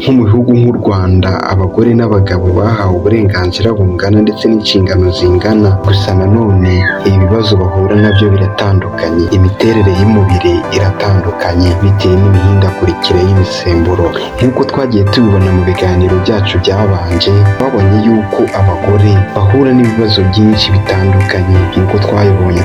nko mu bihugu nk'u Rwanda abagore n'abagabo bahawe uburenganzira bungana ndetse n'inshingano zingana, gusa nanone ibibazo bahura nabyo biratandukanye. Imiterere y'umubiri iratandukanye bitewe n'imihindagurikire y'imisemburo. Nk'uko twagiye tubibona mu biganiro byacu byabanje, twabonye yuko abagore bahura n'ibibazo byinshi bitandukanye. Nk'uko twabonye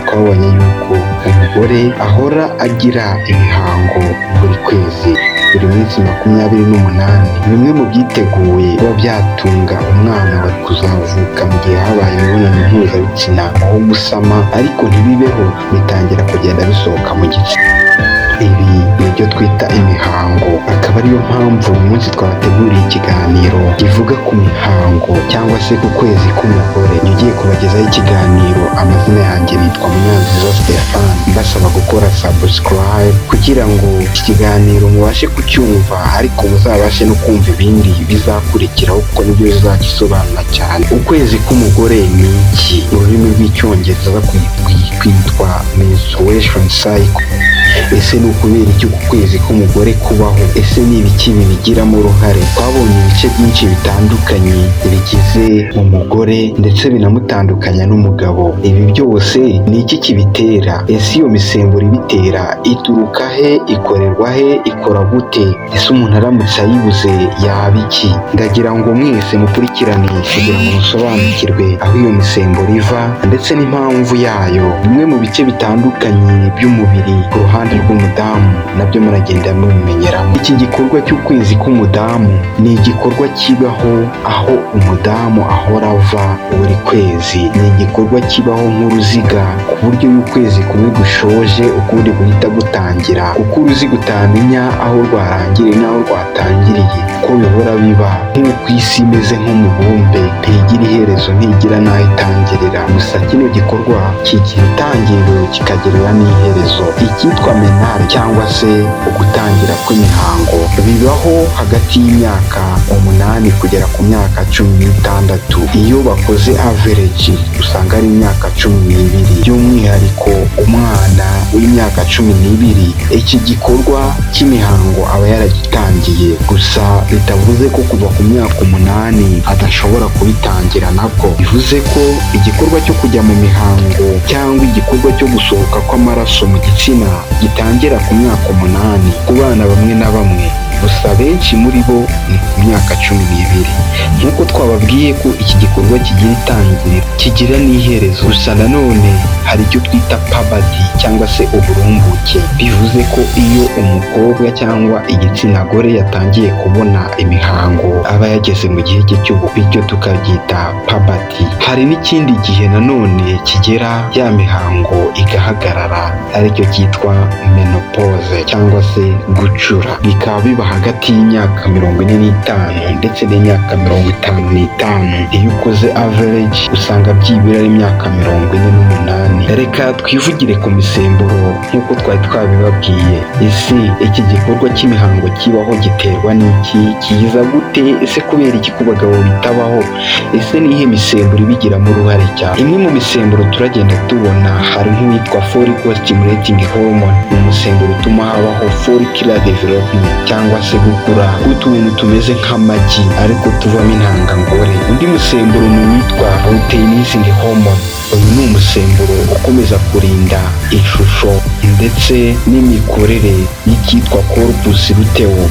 yuko umugore ahora agira imihango buri kwezi, buri minsi 28. Bimwe mu byiteguye kuba byatunga umwana wari kuzavuka mu gihe habaye imibonano mpuzabitsina aho gusama, ariko ntibibeho, bitangira kugenda bisohoka mu gitsina. Ibi nibyo twita imihango. Akaba ariyo mpamvu uyu munsi twabateguriye ikiganiro kivuga ku mihango cyangwa se ku kwezi k'umugore. Ngiye kubagezaho ikiganiro. Amazina yanjye nitwa Munyanziza Stéphane, mbasaba gukora subscribe kugira ngo iki kiganiro mubashe kucyumva, ariko muzabashe no kumva ibindi bizakurikiraho kuko nibyo bizagisobanura cyane. Ukwezi k'umugore ni iki? Mu rurimi rw'icyongereza kwitwa menstruation cycle. Ese ni ukubera iki uku kwezi k'umugore kubaho? Ese ni ibiki bibigiramo uruhare? Twabonye ibice byinshi bitandukanye bigize umugore ndetse binamutandukanya n'umugabo. Ibi byose ni iki kibitera? Ese iyo misemburo ibitera ituruka he? Ikorerwa he? Ikora gute? Ese umuntu aramutse ayibuze yaba iki? Ndagira ngo mwese mukurikirane kugira ngo musobanukirwe aho iyo misemburo iva ndetse n'impamvu yayo. Bimwe mu bice bitandukanye by'umubiri ku ruhande rw'umudamu nabyo muragenda mubimenyeraho. Iki gikorwa cy'ukwezi k'umudamu ni igikorwa kibaho aho umudamu ahora ava buri kwezi. Ni igikorwa kibaho nk'uruziga, ku buryo iyo ukwezi kumwe gushoje ukundi guhita gutangira, kuko uruziga utamenya aho rwarangiriye n'aho rwatangiriye, ko bihora biba nk'uko isi imeze nk'umubumbe, ntigira iherezo, ntigira n'aho itangirira. Gusa kino gikorwa kigira itangiriro kikagerera n'iherezo. Icyitwa menari cyangwa se ugutangira kw'imihango bibaho hagati y'imyaka 8 kugera ku myaka 16. Iyo bakoze average usanga ari imyaka 12. By'umwihariko umwana w'imyaka 12, iki gikorwa cy'imihango aba yaragitangiye. Gusa bitavuze ko kuva ku myaka 8 adashobora kubitangira. Nabwo bivuze ko igikorwa cyo kujya mu mihango cyangwa igikorwa cyo gusohoka kw'amaraso mu gitsina gitangira ku myaka 8 ku bana bamwe na bamwe, gusa benshi muri bo ni ku myaka 12. Nk'uko twababwiye ko iki gikorwa kigira itangiriro kigira n'iherezo, gusa nanone hari icyo twita puberty cyangwa se uburumbuke. Bivuze ko iyo umukobwa cyangwa igitsina gore yatangiye kubona imihango aba yageze mu gihe cye cy'ubukwe, bityo tukabyita puberty. Hari n'ikindi gihe nanone kigera ya mihango igahagarara, aricyo cyitwa menopause cyangwa se gucura. Bikaba biba hagati y'imyaka 45 ndetse n'imyaka 55. Iyo ukoze average usanga byibura ari imyaka 48. Reka twivugire ku misemburo nk'uko twari twabibabwiye. Ese iki gikorwa cy'imihango kibaho giterwa n'iki? Kiza gute? Ese kubera iki ku bagabo bitabaho? Ese nihe misemburo ibigiramo uruhare cyane? Imwe mu misemburo turagenda tubona hari nk'uwitwa follicle stimulating hormone. Ni umusemburo utuma habaho follicular development cyangwa se gukura k'utuntu tumeze nk'amagi ariko tuvamo intangangore. Undi musemburo ni uwitwa luteinizing hormone. Uyu ni umusemburo ukomeza kurinda ishusho ndetse n'imikorere y'icyitwa corpus luteum.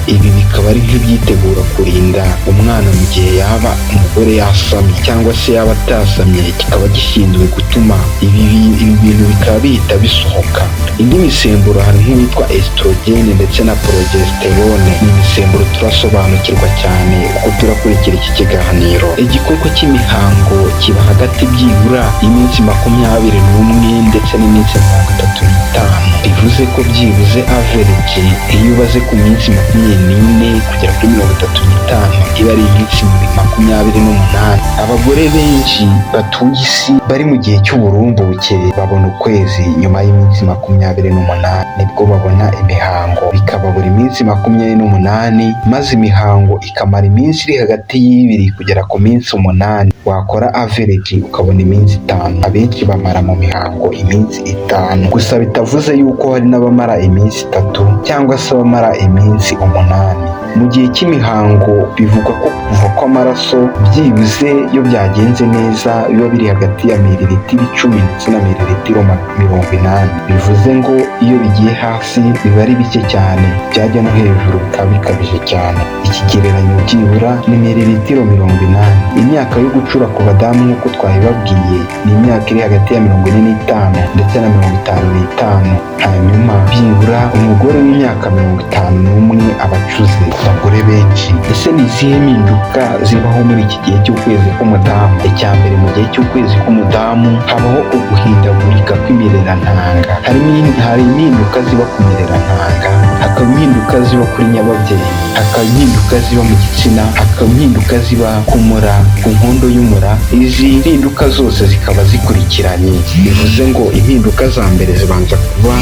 Ibi bikaba ari nk'ibyitegura kurinda umwana mu gihe yaba umugore yasamye cyangwa se yaba atasamye, kikaba gishinzwe gutuma ibi bintu bikaba bihita bisohoka. Indi misemburo hari nk'uwitwa estrogen ndetse na progesterone. Ni imisemburo turasobanukirwa cyane uko turakurikira iki kiganiro. Igikorwa cy'imihango kiba hagati byibura iminsi 21 ndetse n'iminsi 35. Bivuze ko byibuze average iyo ubaze ku minsi 24 kugera kuri 35 iba ari iminsi 28. Abagore benshi batuye isi bari mu gihe cy'uburumbuke babona ukwezi nyuma y'iminsi 28 nibwo babona imihango. Bikaba buri minsi 28, maze imihango ikamara iminsi iri hagati y'2 kugera ku minsi 8. Wakora average ukabona iminsi 5. Abenshi bamara mu mihango iminsi 5, gusa bitavuze yuko hari n'abamara iminsi 3 cyangwa se abamara iminsi 8. Mu gihe cy'imihango bivugwa ko kuva kw'amaraso byibuze iyo byagenze neza biba biri hagati ya mililitiro 10 ndetse na mililitiro 80. Bivuze ngo iyo bigiye hasi biba ari bike cyane, byajya no hejuru bikaba bikabije cyane. Ikigereranyo byibura ni mililitiro 80. Imyaka yo gucura ku badamu nk'uko twabibabwiye ni imyaka iri hagati ya 45 ndetse na 55. Hanyuma byibura umugore w'imyaka 51 aba acuze ku bagore benshi. Ese ni izihe mpinduka zibaho muri iki gihe cy'ukwezi k'umudamu? Icya mbere, mu gihe cy'ukwezi k'umudamu habaho uguhindagurika kw'imirerantanga. Hari impinduka ziba ku mirerantanga, hakaba impinduka ziba kuri nyababyeyi, hakaba impinduka ziba mu gitsina, hakaba impinduka ziba ku mura, ku nkondo y'umura. Izi mpinduka zose zikaba zikurikiranye. Bivuze ngo impinduka za mbere zibanza kuba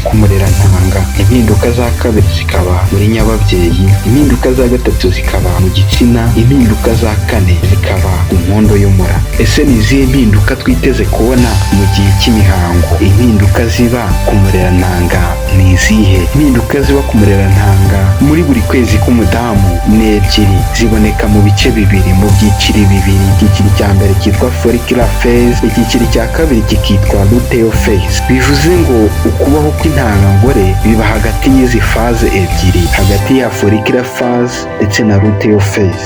ku murerantanga, impinduka za kabiri zikaba muri nyababyeyi, impinduka za gatatu zikaba mu gitsina, impinduka za kane zikaba ku nkondo y'umura. Ese ni izihe mpinduka twiteze kubona mu gihe cy'imihango? Impinduka ziba ku murerantanga ni izihe? Impinduka ziba ku murerantanga muri buri kwezi k'umudamu ni ebyiri, ziboneka mu bice bibiri, mu byiciro bibiri. Icyiciro cya mbere cyitwa follicular phase, icyiciro cya kabiri kikitwa luteal phase. Bivuze ngo ukubaho kw'intangangore biba hagati y'izi phase ebyiri, hagati ya follicular phase ndetse na luteal phase.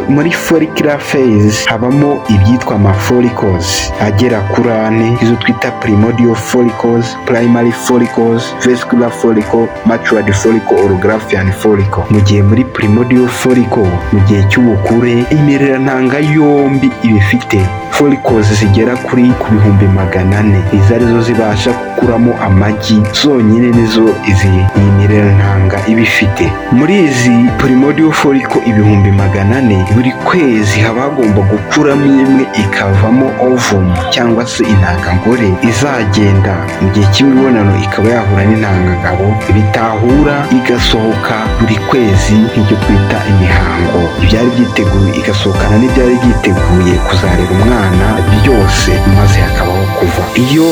Muri follicular phase habamo ibyitwa ama follicles agera kuri 4, izo twita primordial follicles, primary follicles, vascular follicle, matured follicle or Graafian follicle. Mu gihe muri primordial follicle, mu gihe cy'ubukure, imirerantanga yombi iba ifite follicles zigera kuri ku bihumbi 400. Izo arizo zibasha gukuramo amagi zonyine, nizo iyi mirerantanga iba ifite. Muri izi primordial follicle ibihumbi 400, buri kwezi haba hagomba gukuramo imwe ikavamo ovum cyangwa se intangangore izagenda mu gihe cy'imibonano ikaba yahura n'intangangabo, bitahura igasohoka buri kwezi, nk'ibyo twita imihango. Ibyari byiteguye igasohokana n'ibyari byiteguye kuzarera umwana byose, maze hakabaho kuva. Iyo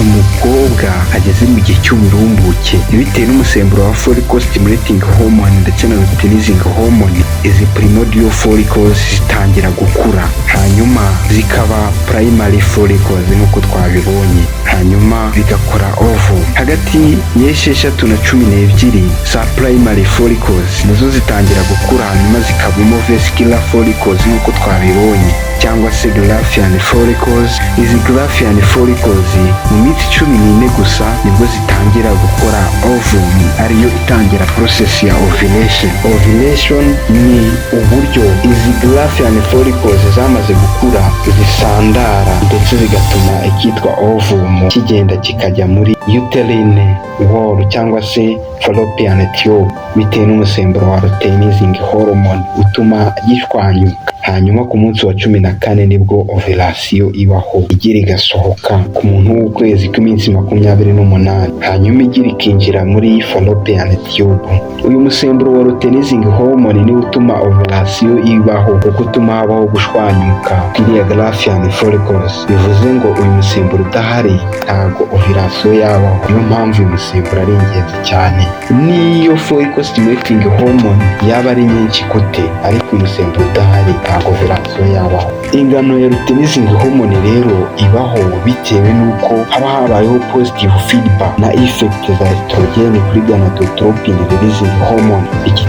umukobwa ageze mu gihe cy'uburumbuke, bitewe n'umusemburo wa follicle stimulating hormone ndetse na luteinizing hormone, izi primordial follicles zitangira gukura, hanyuma zikaba primary follicles nk'uko twabibonye, hanyuma bigakora ovum. Hagati y'esheshatu na 12 za primary follicles nazo zitangira gukura, hanyuma zikabamo vascular follicles nk'uko twabibonye, cyangwa se Graafian follicles. Izi Graafian follicles mu minsi 14 gusa nibwo zitangira gukora ovum, ariyo itangira process ya ovulation. Ovulation ni uburyo izi Graafian follicles zamaze gukura zisandara ndetse zigatuma ikitwa ovum kigenda kikajya muri uterine wall cyangwa se fallopian tube, bitewe n'umusemburo wa luteinizing hormone utuma gishwanyuka. Hanyuma ku munsi wa 14 nibwo ovulation ibaho, igira igasohoka ku muntu w'ukwezi kw'iminsi 28, hanyuma igira ikinjira muri fallopian tube. Uyu musemburo wa luteinizing hormone ni utuma ovulation ibaho, kuko utuma habaho gushwanyuka kw'iriya Graafian follicles. Bivuze ngo uyu musemburo udahari ntabwo ovulation yabaho. Niyo mpamvu uyu musemburo ari ingenzi cyane. Niyo follicle stimulating hormone yaba ari nyinshi gute, ariko uyu musemburo udahari ntabwo ovulation yabaho. Ingano ya luteinizing hormone rero ibaho bitewe n'uko haba habayeho positive feedback na effect za estrogen kuri gonadotropin releasing hormone.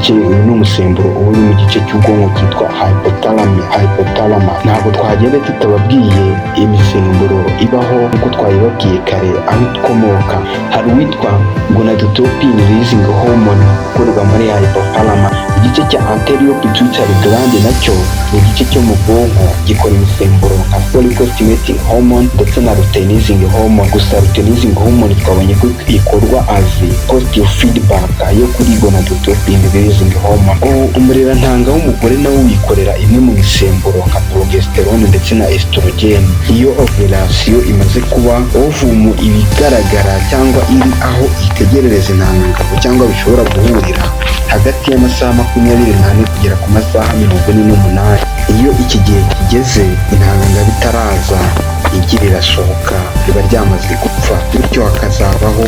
Uyu ni umusemburo uba uri mu gice cy'ubwonko cyitwa hypothalamus. Ntabwo twagenda tutababwiye imisemburo ibaho nk'uko twayibabwiye kare aho ikomoka. Hari uwitwa gonadotropin releasing hormone ukorerwa muri hypothalamus. Igice cya anterior pituitary gland nacyo ni igice cyo mu bwonko, gikora imisemburo nka follicle stimulating hormone ndetse na luteinizing hormone. Gusa luteinizing hormone twabonye ko ikorwa as positive feedback yo kuri gonadotropin releasing hormone. Umurerantanga w'umugore nawe wikorera imwe mu misemburo nka progesterone ndetse na estrogen. Iyo ovulation imaze kuba, ovum ibigaragara cyangwa iri aho itegerereza intangangabo cyangwa bishobora guhurira hagati y'amasaha 24 kugera ku masaha 48. Iyo iki gihe kigeze, intangangabo itaraza, igi rirasohoka, riba ryamaze gupfa, bityo hakazabaho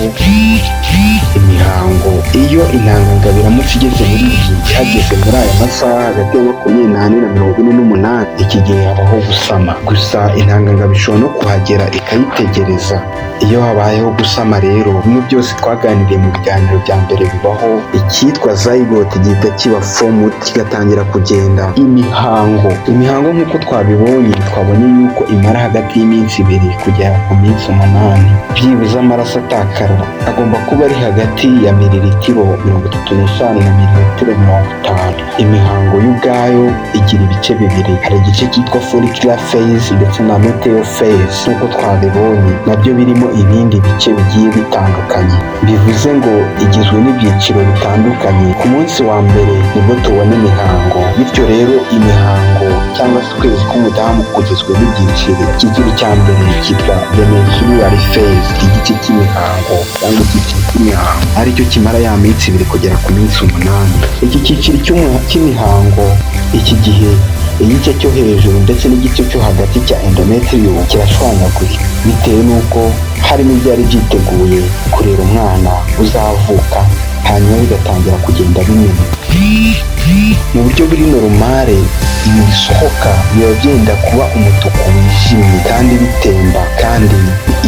imihango. Iyo intangangabo iramutse igeze muri iyi, ihageze muri aya masaha hagati ya 24 na 48, iki gihe habaho gusama. Gusa intangangabo ishobora no kuhagera ikayitegereza. Iyo habayeho gusama rero, bimwe byose twaganiriye mu biganiro bya mbere bibaho, icyitwa zygote gihita kiba formed, kigatangira kugenda. Imihango nk'uko twabibonye, twabonye yuko imara hagati y'iminsi 2 kugera ku minsi 8. Byibuze amaraso atakara agomba kuba ari hagati ya mililitiro 35 na mililitiro 50. Imihango y'ubwayo igira ibice bibiri, hari igice cyitwa follicular phase ndetse na luteal phase. Nk'uko twabibonye, nabyo birimo ibindi bice bigiye bitandukanye, bivuze ngo igizwe n'ibyiciro bitandukanye. Ku munsi wa mbere nibwo tubona imihango, bityo rero imihango cyangwa se ukwezi k'umudamu kugizwe n'ibyiciro. Icyiciro cya mbere cyitwa menstrual phase, igice cy'imihango cyangwa icyiciro cy'imihango aricyo kimara ya minsi 2 kugera ku minsi 8. Iki cyiciro cy'imihango, iki gihe igice cyo hejuru ndetse n'igice cyo hagati cya endometrium kirashwanyaguye, bitewe n'uko harimo ibyari byiteguye kurera umwana uzavuka, hanyuma bigatangira kugenda bimena. Mu buryo buri normale, ibi bisohoka biba byenda kuba umutuku wijimye kandi bitemba, kandi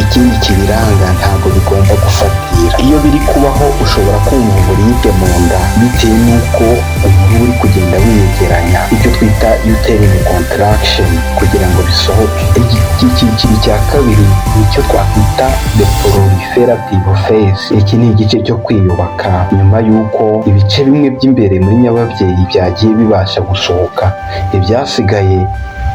ikindi kibiranga ntabwo bigomba gufatira. Iyo biri kubaho ushobora kumva uburibwe mu nda bitewe n'uko umubiri uri kugenda wiyegeranya, icyo twita uterine contraction, kugira ngo bisohoke. Iki cyiciro cya kabiri nicyo twakwita the proliferative phase. Iki ni igice cyo kwiyubaka nyuma y'uko ibice bimwe by'imbere muri nyababyeyi byagiye bibasha gusohoka, ibyasigaye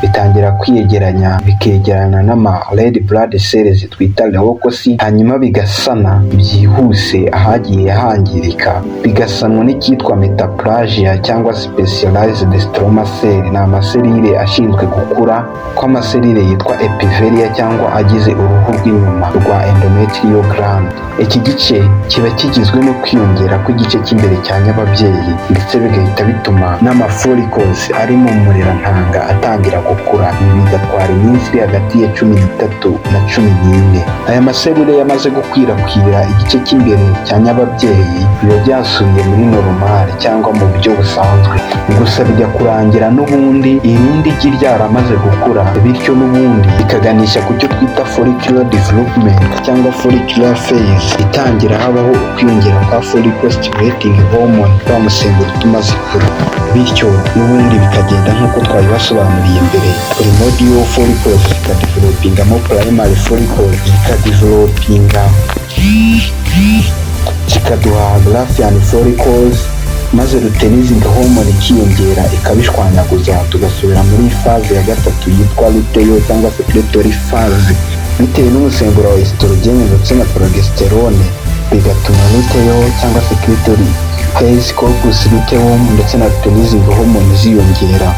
bitangira kwiyegeranya, bikegerana n'ama red blood cells twita leukocytes, hanyuma bigasana byihuse ahagiye hangirika, bigasanwa n'icyitwa metaplasia cyangwa specialized stroma cell. Ni amaserire ashinzwe gukura kw'amaserire yitwa epithelia cyangwa agize uruhu rw'inyuma rwa endometrial gland. Iki gice kiba kigizwe no kwiyongera kw'igice cy'imbere cya nyababyeyi, ndetse bigahita bituma n'amafollicles ari mu murerantanga atangira gukura. Ibi bigatwara iminsi iri hagati ya 13 na 14. Aya maserire yamaze gukwirakwira igice cy'imbere cya nyababyeyi, biba byasubiye muri normal cyangwa mu buryo busanzwe. Gusa bijya kurangira n'ubundi irindi gi ryaramaze gukura, bityo n'ubundi bikaganisha ku cyo twita follicular development cyangwa follicular phase. Itangira habaho ukwiyongera kwa follicle stimulating hormone, wa musemburo utuma zikura, bityo n'ubundi bikagenda nk'uko twabibasobanuriye mbere. Primordial follicles zikadevelopingamo primary follicles, zikaduha Graafian follicles, maze luteinizing hormone ikiyongera ikabishwanyaguza, tugasubira muri phase ya gatatu yitwa luteal cyangwa secretory phase. Bitewe n'umusemburo wa estrogen ndetse na progesterone, bigatuma luteal cyangwa secretory phase, corpus luteum ndetse na luteinizing hormone ziyongera.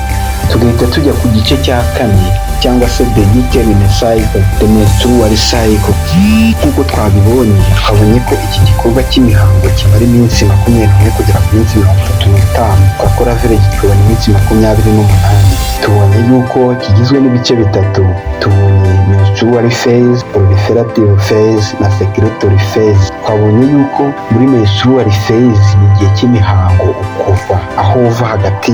Tugahita tujya ku gice cya kane cyangwa se the uterine cycle, the menstrual cycle. Nk'uko twabibonye, twabonye ko iki gikorwa cy'imihango kimara iminsi 21 kugera ku minsi 35, twakora average tubona iminsi 28. Tubonye yuko kigizwe n'ibice bitatu. Tubonye menstrual phase, proliferative phase na secretory phase. Twabonye yuko muri menstrual phase ni igihe cy'imihango kuva aho uva hagati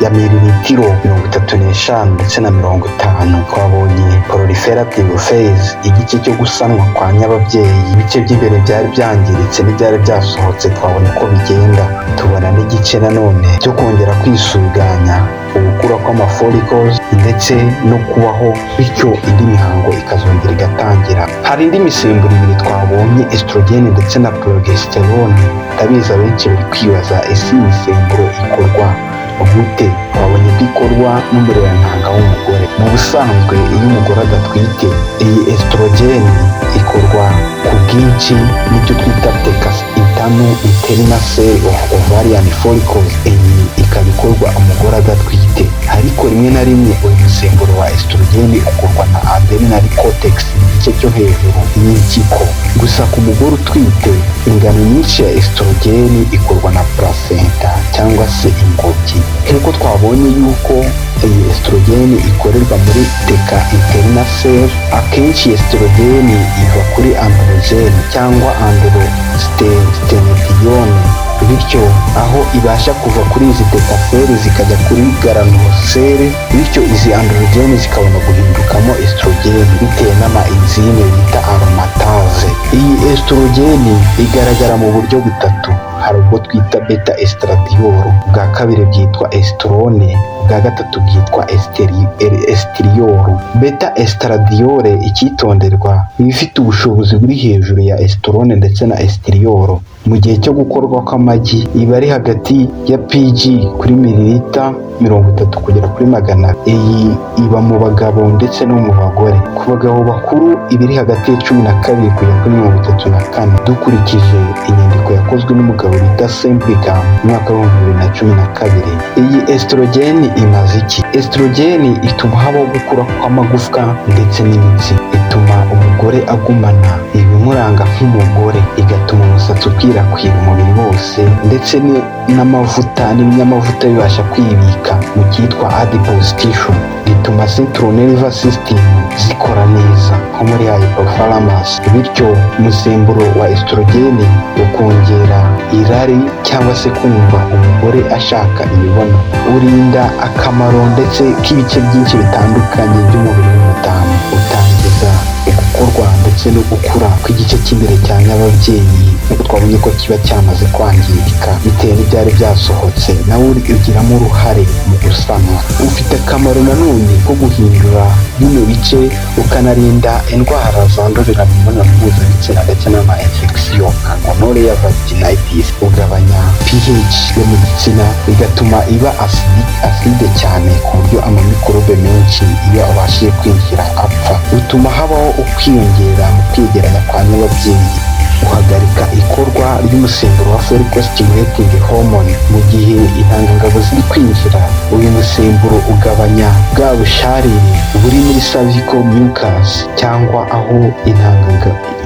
ya mililitiro 35 ndetse na 50. Twabonye proliferative phase, igice cyo gusanwa kwa nyababyeyi, ibice by'imbere byari byangiritse n'ibyari byasohotse, twabonye ko bigenda. Tubona n'igice nanone cyo kongera kwisuganya, ugukura kw'amafollicles ndetse no kubaho, bityo indi mihango ikazongera igatangira. Hari indi misemburo ibiri twabonye, estrogen ndetse na progesterone. Ndabizi abenshi bari kwibaza, ese iyi misemburo ikorwa gute? Twabonye ko ikorwa n'umurerantanga w'umugore. Mu busanzwe iyo umugore adatwite, iyi estrogen ikorwa ku bwinshi n'icyo twita internal cell of ovarian follicles. Iyi ikaba ikorwa umugore adatwite, ariko rimwe na rimwe uyu musemburo wa estrogen ukorwa na adrenal cortex, igice cyo hejuru y'impyiko. Gusa ku mugore utwite, ingano nyinshi ya estrogen ikorwa na placenta cyangwa se ingobyi. Nk'uko twabonye yuko iyi estrogeni ikorerwa muri teka interna cell. Akenshi estrogeni iva kuri androgene cyangwa androstenedione, bityo aho ibasha kuva kuri izi tekaseri zikajya kuri garanoseri, bityo izi androgene zikabona guhindukamo estrogene bitewe n'ama enzyme bita aromatase. Iyi estrogene igaragara mu buryo butatu: hari ubwo twita beta estradiol, bwa kabiri bwitwa estrone, bwa gatatu bwitwa estriol. Beta estradiol icyitonderwa iba ifite ubushobozi buri hejuru ya estrone ndetse na estriol. Mu gihe cyo gukorwa kw'amagi iba ari hagati ya pg kuri mililita 30 kugera kuri 100. Iyi iba mu bagabo ndetse no mu bagore. Ku bagabo bakuru iba iri hagati ya 12 kugera kuri 34 dukurikije inyandiko yakozwe n'umugabo bita Semplica mu mwaka wa 2012. Iyi estrogeni imaze iki? Estrogeni ituma habaho gukura kw'amagufwa ndetse n'imitsi, ituma umugore agumana ibimuranga nk'umugore, igatuma umusatsi ukwirakwira umubiri wose, ndetse n'amavuta n'ibinyamavuta bibasha kwibika mu cyitwa adipose tissue. Rituma central nervous system zikora neza nko muri hypothalamus, bityo umusemburo wa estrogeni ukongera irari cyangwa se kumva umugore ashaka imibonano. Urinda akamaro ndetse k'ibice byinshi bitandukanye by'umubiri w'umudamu. Utangiza gukorwa ndetse no gukura kw'igice cy'imbere cya nyababyeyi, nk'uko twabonye ko kiba cyamaze kwangirika bitewe n'ibyari byasohotse, nawe ugiramo uruhare mu gusana. Ufite akamaro nanone ko guhindura bino bice, ukanarinda indwara zandurira mu mibonano mpuzabitsina ndetse n'ama infection nka gonorrhea, vaginitis. Ugabanya pH yo mu gitsina, bigatuma iba acide cyane ku buryo amamikorobe menshi iyo abashije kwinjira apfa. Utuma habaho ukwiyongera mu kwegeranya kwa nyababyeyi. Uhagarika ikorwa ry'umusemburo wa follicle stimulating hormone mu gihe intangangabo ziri kwinjira. Uyu musemburo ugabanya bwa busharire buri muri cervical mucus cyangwa aho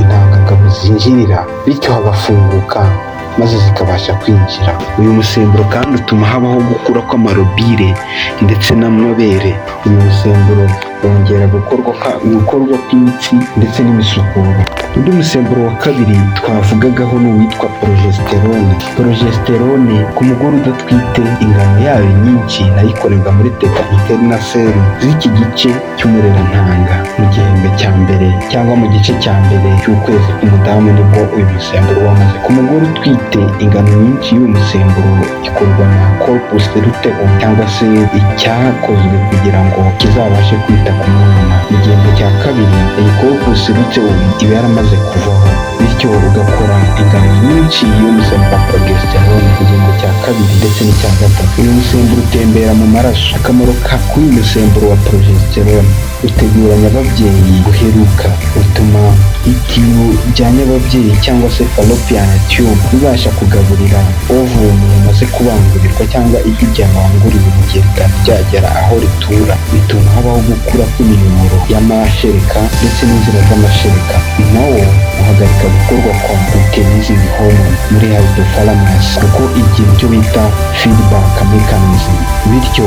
intangangabo zinjirira, bityo hagafunguka maze zikabasha kwinjira. Uyu musemburo kandi utuma habaho gukura kw'amarobire ndetse n'amabere. Uyu musemburo wongera gukorwa kw'imitsi ndetse n'imisukuro. Undi musemburo wa kabiri twavugagaho ni uwitwa progesterone. Progesterone ku mugore udatwite, ingano yayo nyinshi nayo ikorerwa muri teka interna cell z'iki gice cy'umurerantanga. Mu gihembwe cya mbere cyangwa mu gice cya mbere cy'ukwezi k'umudamu nibwo uyu musemburo wamaze. Ku mugore utwite, ingano nyinshi y'uyu musemburo ikorwa na corpus luteum cyangwa se icyakozwe kugira ngo kizabashe kwita ku mwana. Mu gihembwe cya kabiri iyi corpus luteum iba yaramaze kuvaho, bityo ugakora ingano nyinshi y'umusemburo wa progesterone mu gihembwe cya kabiri ndetse n'icya gatatu. Uyu musemburo utembera mu maraso. Akamaro k'uyu musemburo wa progesterone: utegura nyababyeyi guheruka, utuma itiyo rya nyababyeyi cyangwa se fallopian tube bibasha kugaburira ovum yamaze kubangurirwa cyangwa igi ryabanguriwe mu gihe ritari ryagera aho ritura. Bituma habaho gukura kw'imiyoboro y'amashereka ndetse n'inzira z'amashereka. Nawo uhagarika gukorwa kwa luteinizing hormone muri hypothalamus kuko igira icyo bita feedback mechanism, bityo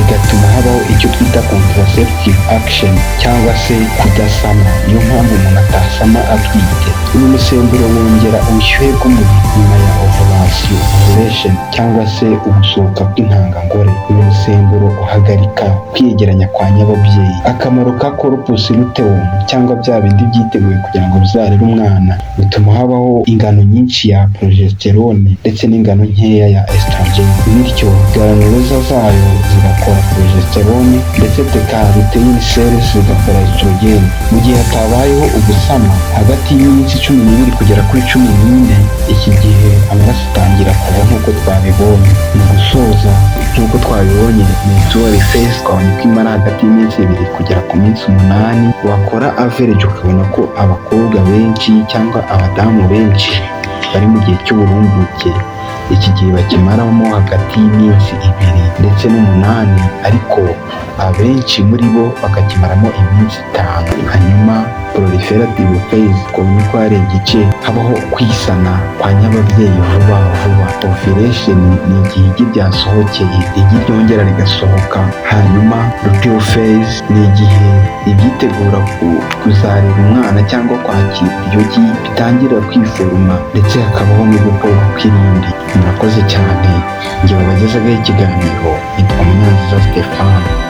igatuma habaho icyo twita contraceptive action cyangwa se kudasama. Niyo mpamvu umuntu atasama atwite. Uyu musemburo wongera ubushyuhe bw'umubiri nyuma ya ovulation cyangwa se ugusohoka kw'intangangore. Uyu musemburo uhagarika kwiyegeranya kwa nyababyeyi. Akamaro ka corpus luteum cyangwa bya bindi byiteguye kugira ngo bizarere umwana, bituma habaho ingano nyinshi ya progesterone ndetse n'ingano nkeya ya estrogen, bityo granulosa zayo zigakora progesterone ndetse teka lutein cells zigakora estrogen. Mu gihe hatabayeho ugusama hagati y'iminsi 12 kugera kuri 14, iki gihe amaraso atangira kuva nk'uko twabibonye. Mu gusoza, nk'uko twabibonye menstrual phase twabonye ko imara hagati y'iminsi 2 kugera ku minsi 8. Wakora average ukabona ko abakobwa benshi cyangwa abadamu benshi bari mu gihe cy'uburumbuke iki gihe bakimaramo hagati y'iminsi 2 ndetse n'8, ariko abenshi muri bo bakakimaramo iminsi 5, hanyuma proliferative phase, twabonye ko hari igice habaho kwisana kwa nyababyeyi vuba vuba. Ovulation ni igihe igi ryasohokeye, igi ryongera rigasohoka. Hanyuma luteal phase ni igihe ibyitegura kuzarera umwana cyangwa kwakira iryo gi bitangira kwiforuma, ndetse hakabaho n'ubwoko bw'irindi. Murakoze cyane, njye wabagezeho ikiganiro, nitwa Munyanziza Stéphane.